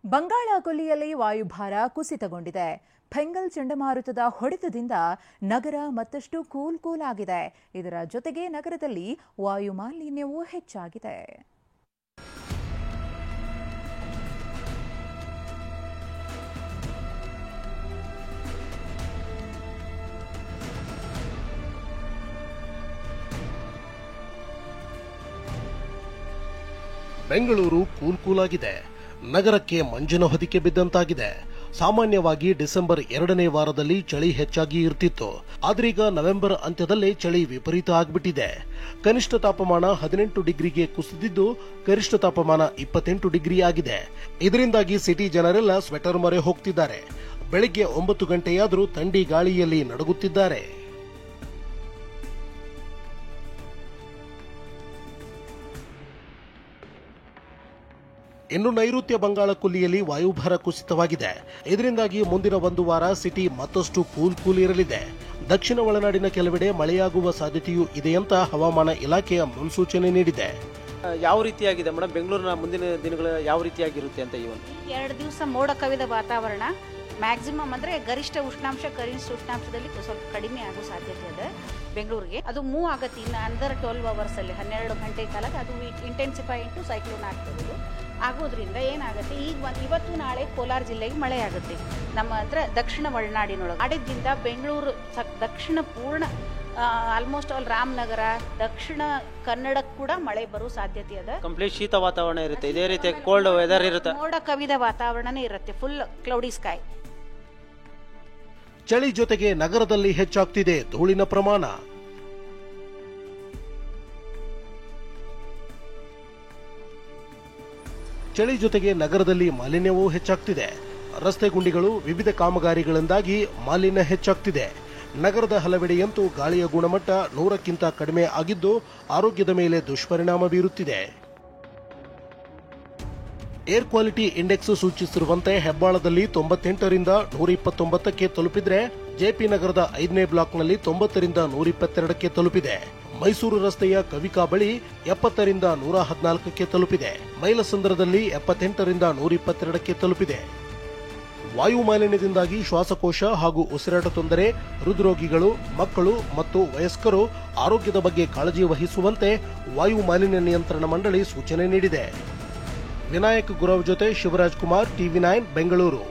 ಬಂಗಾಳ ಕೊಲ್ಲಿಯಲ್ಲಿ ವಾಯುಭಾರ ಕುಸಿತಗೊಂಡಿದೆ. ಫೆಂಗಲ್ ಚಂಡಮಾರುತದ ಹೊಡೆತದಿಂದ ನಗರ ಮತ್ತಷ್ಟು ಕೂಲ್ ಆಗಿದೆ. ಇದರ ಜೊತೆಗೆ ನಗರದಲ್ಲಿ ವಾಯು ಮಾಲಿನ್ಯವೂ ಹೆಚ್ಚಾಗಿದೆ. ಬೆಂಗಳೂರು ಕೂಲ್ ಆಗಿದೆ. ನಗರಕ್ಕೆ ಮಂಜಿನ ಹೊದಿಕೆ ಬಿದ್ದಂತಾಗಿದೆ. ಸಾಮಾನ್ಯವಾಗಿ ಡಿಸೆಂಬರ್ 2ನೇ ವಾರದಲ್ಲಿ ಚಳಿ ಹೆಚ್ಚಾಗಿ ಇರ್ತಿತ್ತು. ಆದ್ರೀಗ ನವೆಂಬರ್ ಅಂತ್ಯದಲ್ಲೇ ಚಳಿ ವಿಪರೀತ ಆಗ್ಬಿಟ್ಟಿದೆ. ಕನಿಷ್ಠ ತಾಪಮಾನ 18 ಡಿಗ್ರಿಗೆ ಕುಸಿದಿದ್ದು ಗರಿಷ್ಠ ತಾಪಮಾನ 28 ಡಿಗ್ರಿ ಆಗಿದೆ. ಇದರಿಂದಾಗಿ ಸಿಟಿ ಜನರೆಲ್ಲ ಸ್ವೆಟರ್ ಮೊರೆ ಹೋಗ್ತಿದ್ದಾರೆ. ಬೆಳಿಗ್ಗೆ 9 ಗಂಟೆಯಾದರೂ ಥಂಡಿ ಗಾಳಿಯಲ್ಲಿ ನಡುಗುತ್ತಿದ್ದಾರೆ. ಇನ್ನು ನೈಋತ್ಯ ಬಂಗಾಳ ಕೊಲ್ಲಿಯಲ್ಲಿ ವಾಯುಭಾರ ಕುಸಿತವಾಗಿದೆ. ಇದರಿಂದಾಗಿ ಮುಂದಿನ ಒಂದು ವಾರ ಸಿಟಿ ಮತ್ತಷ್ಟು ಕೂಲ್ ಇರಲಿದೆ. ದಕ್ಷಿಣ ಒಳನಾಡಿನ ಕೆಲವೆಡೆ ಮಳೆಯಾಗುವ ಸಾಧ್ಯತೆಯೂ ಇದೆ ಅಂತ ಹವಾಮಾನ ಇಲಾಖೆಯ ಮುನ್ಸೂಚನೆ ನೀಡಿದೆ. ಯಾವ ರೀತಿಯಾಗಿದೆ ಮೇಡಮ್, ಬೆಂಗಳೂರಿನ ಮುಂದಿನ ದಿನಗಳು ಯಾವ ರೀತಿಯಾಗಿರುತ್ತೆ ಅಂತ? 2 ದಿವಸ ಮೋಡ ಕವಿದ ವಾತಾವರಣ, ಮ್ಯಾಕ್ಸಿಮಮ್ ಅಂದ್ರೆ ಗರಿಷ್ಠ ಉಷ್ಣಾಂಶ ಕನಿಷ್ಠ ಉಷ್ಣಾಂಶದಲ್ಲಿ ಸ್ವಲ್ಪ ಕಡಿಮೆ ಆಗೋ ಸಾಧ್ಯತೆ ಇದೆ ಬೆಂಗಳೂರಿಗೆ. ಅದು ಮೂವ್ ಆಗತ್ತೆ ಇನ್ನು ಅಂಡರ್ 12 ಅವರ್ಸ್ ಅಲ್ಲಿ 12 ಗಂಟೆ ಕಾಲಕ್ಕೆ ಅದು ಇಂಟೆನ್ಸಿಫೈ ಇಂಟು ಸೈಕ್ಲೋನ್ ಆಗ್ತಿರೋದು. ಆಗೋದ್ರಿಂದ ಏನಾಗುತ್ತೆ, ಇವತ್ತು ನಾಳೆ ಕೋಲಾರ ಜಿಲ್ಲೆಗೆ ಮಳೆ ಆಗುತ್ತೆ. ನಮ್ಮ ಹತ್ರ ದಕ್ಷಿಣ ಒಳನಾಡಿನೊಳಗೆ ನಾಡಿದ್ದಿಂದ ಬೆಂಗಳೂರು ದಕ್ಷಿಣ ಪೂರ್ಣ ಆಲ್ಮೋಸ್ಟ್ ಆಲ್ ರಾಮನಗರ ದಕ್ಷಿಣ ಕನ್ನಡಕ್ಕೆ ಕೂಡ ಮಳೆ ಬರೋ ಸಾಧ್ಯತೆ ಇದೆ. ಕಂಪ್ಲೀಟ್ ಶೀತ ವಾತಾವರಣ ಇರುತ್ತೆ. ಇದೇ ರೀತಿ ಕೋಲ್ಡ್ ವೆದರ್ ಇರುತ್ತೆ. ಮೋಡ ಕವಿದ ವಾತಾವರಣನೇ ಇರುತ್ತೆ, ಫುಲ್ ಕ್ಲೌಡಿ ಸ್ಕೈ. ಚಳಿ ಜೊತೆಗೆ ನಗರದಲ್ಲಿ ಹೆಚ್ಚಾಗ್ತಿದೆ ಧೂಳಿನ ಪ್ರಮಾಣ. ಚಳಿ ಜೊತೆಗೆ ನಗರದಲ್ಲಿ ಮಾಲಿನ್ಯವೂ ಹೆಚ್ಚಾಗ್ತಿದೆ. ರಸ್ತೆ ಗುಂಡಿಗಳು, ವಿವಿಧ ಕಾಮಗಾರಿಗಳಿಂದಾಗಿ ಮಾಲಿನ್ಯ ಹೆಚ್ಚಾಗ್ತಿದೆ. ನಗರದ ಹಲವೆಡೆಯಂತೂ ಗಾಳಿಯ ಗುಣಮಟ್ಟ 100ಕ್ಕಿಂತ ಕಡಿಮೆ ಆಗಿದ್ದು ಆರೋಗ್ಯದ ಮೇಲೆ ದುಷ್ಪರಿಣಾಮ ಬೀರುತ್ತಿದೆ. ಏರ್ ಕ್ವಾಲಿಟಿ ಇಂಡೆಕ್ಸ್ ಸೂಚಿಸಿರುವಂತೆ ಹೆಬ್ಬಾಳದಲ್ಲಿ 98ರಿಂದ 129ಕ್ಕೆ ತಲುಪಿದ್ರೆ, ಜೆಪಿ ನಗರದ 5ನೇ ಬ್ಲಾಕ್ನಲ್ಲಿ 90ರಿಂದ 122ಕ್ಕೆ ತಲುಪಿದೆ. ಮೈಸೂರು ರಸ್ತೆಯ ಕವಿಕಾ ಬಳಿ 70ರಿಂದ 114ಕ್ಕೆ ತಲುಪಿದೆ. ಮೈಲಸಂದ್ರದಲ್ಲಿ 78ರಿಂದ 122ಕ್ಕೆ ತಲುಪಿದೆ. ವಾಯು ಮಾಲಿನ್ಯದಿಂದಾಗಿ ಶ್ವಾಸಕೋಶ ಹಾಗೂ ಉಸಿರಾಟ ತೊಂದರೆ, ಹೃದ್ರೋಗಿಗಳು, ಮಕ್ಕಳು ಮತ್ತು ವಯಸ್ಕರು ಆರೋಗ್ಯದ ಬಗ್ಗೆ ಕಾಳಜಿ ವಹಿಸುವಂತೆ ವಾಯು ಮಾಲಿನ್ಯ ನಿಯಂತ್ರಣ ಮಂಡಳಿ ಸೂಚನೆ ನೀಡಿದೆ. ವಿನಾಯಕ್ ಗುರವ್ ಜೊತೆ ಶಿವರಾಜ್ ಕುಮಾರ್, TV9 ಬೆಂಗಳೂರು.